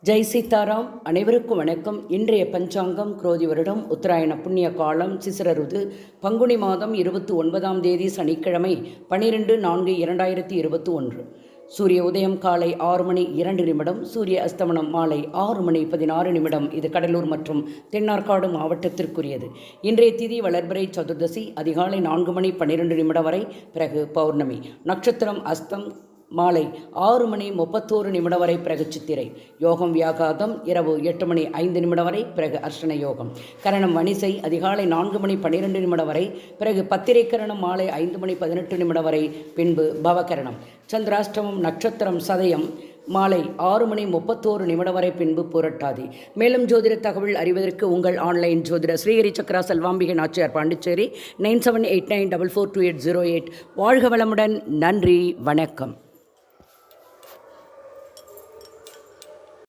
ஜெய் சீதாராம். அனைவருக்கும் வணக்கம். இன்றைய பஞ்சாங்கம் குரோதி வருடம் உத்தராயண புண்ணிய காலம் சிசிரருது பங்குனி மாதம் 29ஆம் தேதி சனிக்கிழமை 12/4/2021. சூரிய உதயம் காலை 6 மணி 2 நிமிடம், சூரிய அஸ்தமனம் மாலை 6 மணி 16 நிமிடம். இது கடலூர் மற்றும் தென்னார்காடு மாவட்டத்திற்குரியது. இன்றைய திதி வளர்பிறை சதுர்தசி அதிகாலை 4 மணி 12 நிமிடம் வரை, பிறகு பௌர்ணமி. நட்சத்திரம் அஸ்தம் மாலை 6 மணி 31 நிமிடம் வரை, பிறகு சித்திரை. யோகம் வியாகாதம் இரவு 8 மணி 5 நிமிடம் வரை, பிறகு அர்ச்சன யோகம். கரணம் வணிசை அதிகாலை 4 மணி 12 நிமிடம் வரை, பிறகு பத்திரை கரணம் மாலை 5 மணி 18 நிமிடம் வரை, பின்பு பவகரணம். சந்திராஷ்டமம் நட்சத்திரம் சதயம் மாலை 6 மணி 31 நிமிடம் வரை, பின்பு புரட்டாதி. மேலும் ஜோதிட தகவல் அறிவதற்கு உங்கள் ஆன்லைன் ஜோதிடர் ஸ்ரீஹரி சக்கரா செல்வாம்பிகை நாச்சியார், பாண்டிச்சேரி 9789442808. வாழ்க வளமுடன். நன்றி, வணக்கம்.